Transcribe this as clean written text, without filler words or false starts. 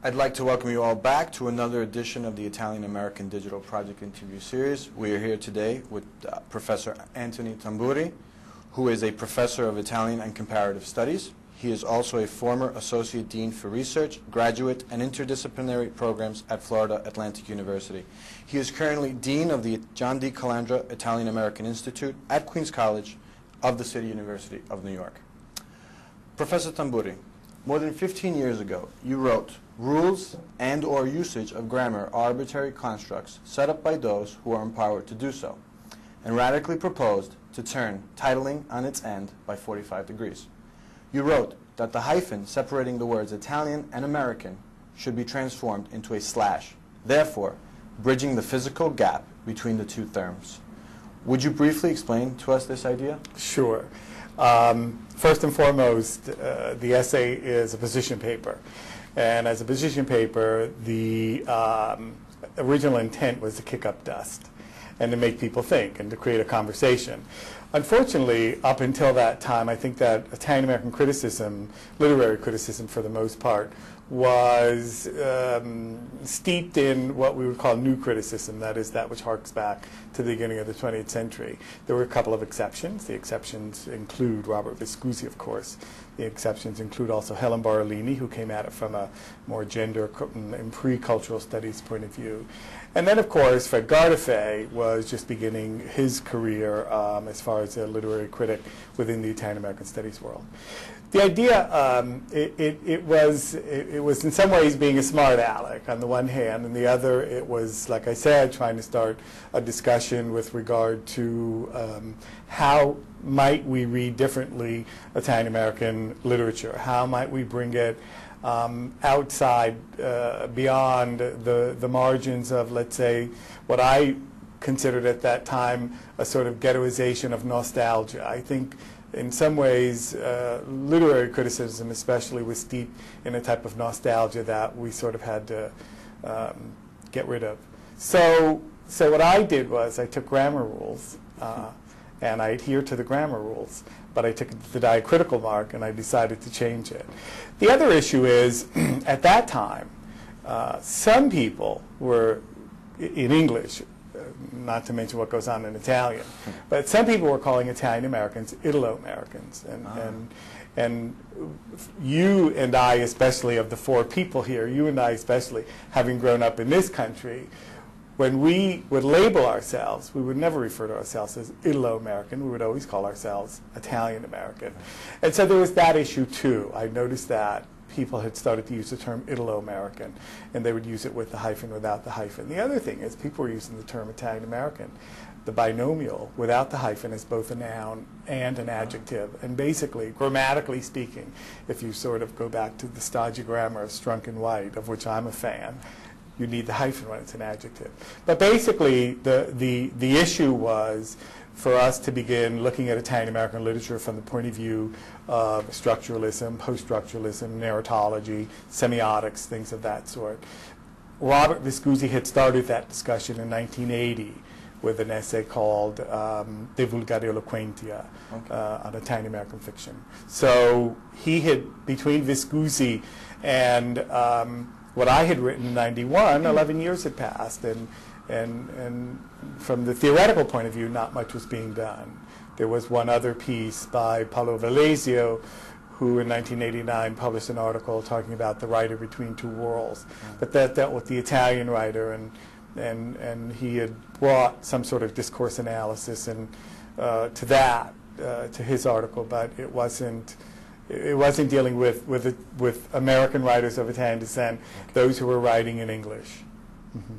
I'd like to welcome you all back to another edition of the Italian American Digital Project Interview Series. We are here today with Professor Anthony Tamburri, who is a professor of Italian and Comparative Studies. He is also a former Associate Dean for Research, Graduate, and Interdisciplinary Programs at Florida Atlantic University. He is currently Dean of the John D. Calandra Italian American Institute at Queens College of the City University of New York. Professor Tamburri, more than 15 years ago, you wrote, "Rules and/or usage of grammar are arbitrary constructs set up by those who are empowered to do so," and radically proposed to turn titling on its end by 45 degrees. You wrote that the hyphen separating the words Italian and American should be transformed into a slash, therefore bridging the physical gap between the two terms. Would you briefly explain to us this idea? Sure. First and foremost, the essay is a position paper. And as a position paper, the original intent was to kick up dust and to make people think and to create a conversation. Unfortunately, up until that time, I think that Italian-American criticism, literary criticism for the most part, was steeped in what we would call new criticism, that is, that which harks back to the beginning of the 20th century. There were a couple of exceptions. The exceptions include Robert Viscusi, of course. The exceptions include also Helen Barolini, who came at it from a more gender and pre-cultural studies point of view. And then, of course, Fred Gardefeu was just beginning his career as far as a literary critic within the Italian-American studies world. The idea, it was in some ways being a smart aleck on the one hand, and the other it was, like I said, trying to start a discussion with regard to how might we read differently Italian-American literature? How might we bring it outside, beyond the margins of, let's say, what I considered at that time a sort of ghettoization of nostalgia. I think in some ways, literary criticism especially was steeped in a type of nostalgia that we sort of had to get rid of. So what I did was I took grammar rules, and I adhered to the grammar rules, but I took the diacritical mark and I decided to change it. The other issue is, at that time, some people were, in English, not to mention what goes on in Italian, but some people were calling Italian Americans Italo-Americans. And you and I, especially of the four people here, you and I especially, having grown up in this country, when we would label ourselves, we would never refer to ourselves as Italo-American. We would always call ourselves Italian-American. And so there was that issue too. I noticed that people had started to use the term Italo-American, and they would use it with the hyphen, without the hyphen. The other thing is people were using the term Italian-American, the binomial, without the hyphen, as both a noun and an adjective. And basically, grammatically speaking, if you sort of go back to the stodgy grammar of Strunk and White, of which I'm a fan, you need the hyphen when it's an adjective. But basically, the issue was for us to begin looking at Italian-American literature from the point of view of structuralism, poststructuralism, narratology, semiotics, things of that sort. Robert Viscusi had started that discussion in 1980 with an essay called De Vulgare Eloquentia, on Italian-American fiction. So he had, between Viscusi and what I had written in 91, 11 years had passed, and from the theoretical point of view, not much was being done. There was one other piece by Paolo Vallesio, who in 1989 published an article talking about the writer between two worlds. But that dealt with the Italian writer, and he had brought some sort of discourse analysis and to his article, but it wasn't dealing with American writers of Italian descent, those who were writing in English. Mm-hmm.